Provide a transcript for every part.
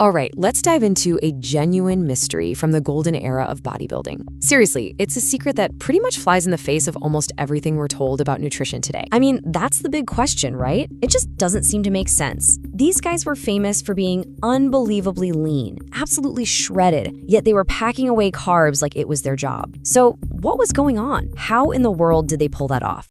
All right, let's dive into a genuine mystery from the golden era of bodybuilding. Seriously, it's a secret that pretty much flies in the face of almost everything we're told about nutrition today. I mean, that's the big question, right? It just doesn't seem to make sense. These guys were famous for being unbelievably lean, absolutely shredded, yet they were packing away carbs like it was their job. So what was going on? How in the world did they pull that off?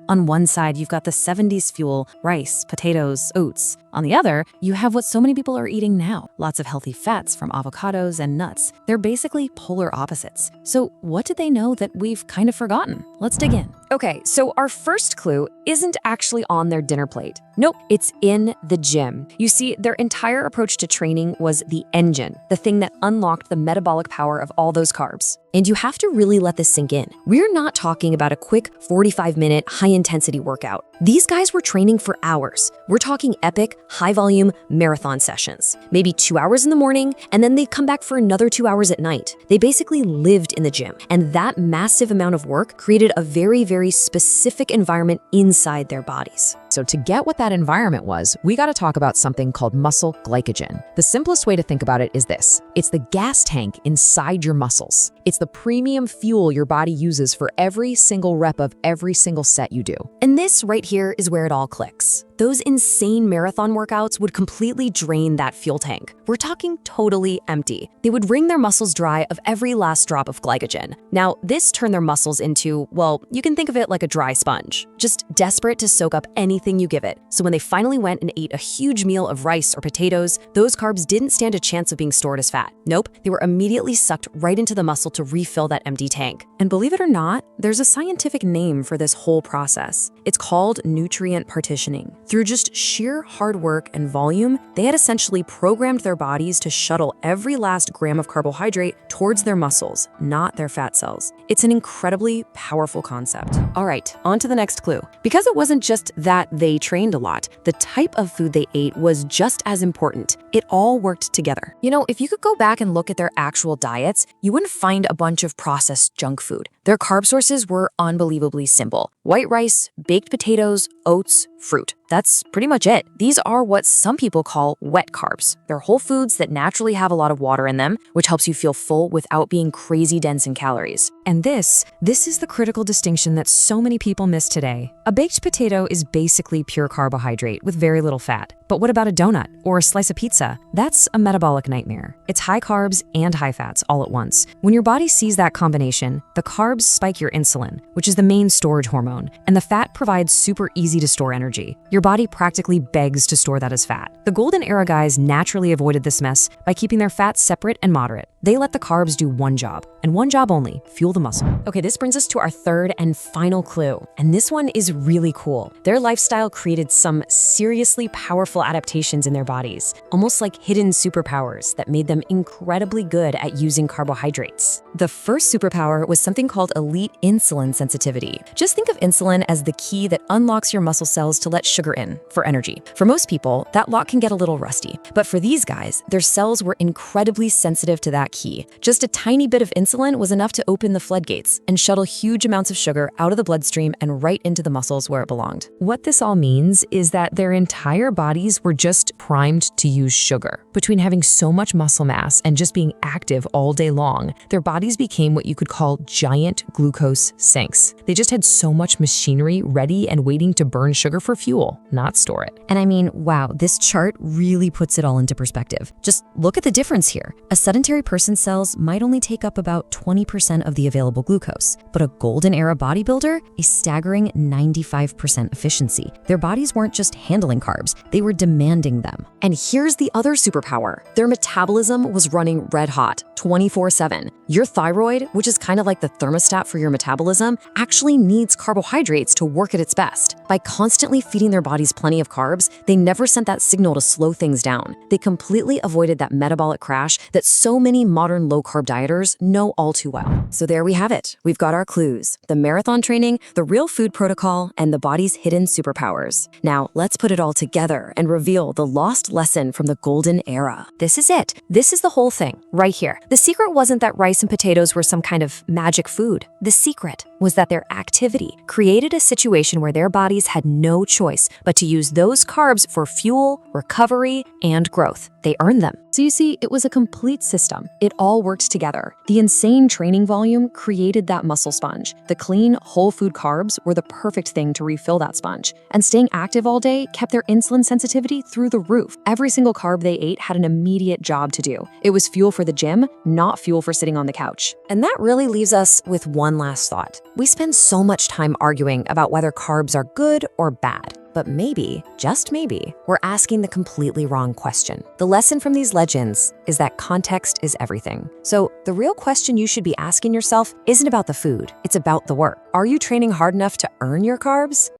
On one side, you've got the 70s fuel, rice, potatoes, oats. On the other, you have what so many people are eating now, lots of healthy fats from avocados and nuts. They're basically polar opposites. So what did they know that we've kind of forgotten? Let's dig in. Okay, so our first clue isn't actually on their dinner plate. Nope, it's in the gym. You see, their entire approach to training was the engine, the thing that unlocked the metabolic power of all those carbs. And you have to really let this sink in. We're not talking about a quick 45-minute high-intensity workout. These guys were training for hours. We're talking epic, high-volume marathon sessions. Maybe 2 hours in the morning, and then they'd come back for another 2 hours at night. They basically lived in the gym, and that massive amount of work created a very specific environment inside their bodies. So to get what that environment was, we got to talk about something called muscle glycogen. The simplest way to think about it is this. It's the gas tank inside your muscles. It's the premium fuel your body uses for every single rep of every single set you do. And this right here is where it all clicks. Those insane marathon workouts would completely drain that fuel tank. We're talking totally empty. They would wring their muscles dry of every last drop of glycogen. Now, this turned their muscles into, well, you can think of it like a dry sponge, just desperate to soak up anything you give it. So when they finally went and ate a huge meal of rice or potatoes, those carbs didn't stand a chance of being stored as fat. Nope, they were immediately sucked right into the muscle to refill that empty tank. And believe it or not, there's a scientific name for this whole process. It's called nutrient partitioning. Through just sheer hard work and volume, they had essentially programmed their bodies to shuttle every last gram of carbohydrate towards their muscles, not their fat cells. It's an incredibly powerful concept. All right, on to the next clue. Because it wasn't just that they trained a lot, the type of food they ate was just as important. It all worked together. You know, if you could go back and look at their actual diets, you wouldn't find a bunch of processed junk food. Their carb sources were unbelievably simple. White rice, baked potatoes, oats, fruit. That's pretty much it. These are what some people call wet carbs. They're whole foods that naturally have a lot of water in them, which helps you feel full without being crazy dense in calories. And this is the critical distinction that so many people miss today. A baked potato is basically pure carbohydrate with very little fat. But what about a donut or a slice of pizza? That's a metabolic nightmare. It's high carbs and high fats all at once. When your body sees that combination, the carbs spike your insulin, which is the main storage hormone, and the fat provides super easy to store energy. Your body practically begs to store that as fat. The golden era guys naturally avoided this mess by keeping their fats separate and moderate. They let the carbs do one job, and one job only, fuel the muscle. Okay, this brings us to our third and final clue, and this one is really cool. Their lifestyle created some seriously powerful adaptations in their bodies, almost like hidden superpowers that made them incredibly good at using carbohydrates. The first superpower was something called elite insulin sensitivity. Just think of insulin as the key that unlocks your muscle cells to let sugar in for energy. For most people, that lock can get a little rusty, but for these guys, their cells were incredibly sensitive to that key. Just a tiny bit of insulin was enough to open the floodgates and shuttle huge amounts of sugar out of the bloodstream and right into the muscles where it belonged. What this all means is that their entire bodies were just primed to use sugar. Between having so much muscle mass and just being active all day long, their bodies became what you could call giant glucose sinks. They just had so much machinery ready and waiting to burn sugar for fuel, not store it. And I mean, wow, this chart really puts it all into perspective. Just look at the difference here. A sedentary person's cells might only take up about 20% of the available glucose, but a golden era bodybuilder, a staggering 95% efficiency. Their bodies weren't just handling carbs, they were demanding them. And here's the other superpower. Their metabolism was running red hot, 24/7. Your thyroid, which is kind of like the thermostat for your metabolism, actually needs carbohydrates to work at its best. By constantly feeding their bodies plenty of carbs, they never sent that signal to slow things down. They completely avoided that metabolic crash that so many modern low-carb dieters know all too well. So there we have it. We've got our clues: the marathon training, the real food protocol, and the body's hidden superpowers. Now, let's put it all together and reveal the lost lesson from the golden era. This is it. This is the whole thing, right here. The secret wasn't that rice and potatoes were some kind of magic food. The secret was that their activity created a situation where their bodies had no choice but to use those carbs for fuel, recovery, and growth. They earned them. So you see, it was a complete system. It all worked together. The insane training volume created that muscle sponge. The clean, whole food carbs were the perfect thing to refill that sponge. And staying active all day kept their insulin sensitivity through the roof. Every single carb they ate had an immediate job to do. It was fuel for the gym, not fuel for sitting on the couch. And that really leaves us with one last thought. We spend so much time arguing about whether carbs are good or bad. But maybe, just maybe, we're asking the completely wrong question. The lesson from these legends is that context is everything. So the real question you should be asking yourself isn't about the food, it's about the work. Are you training hard enough to earn your carbs?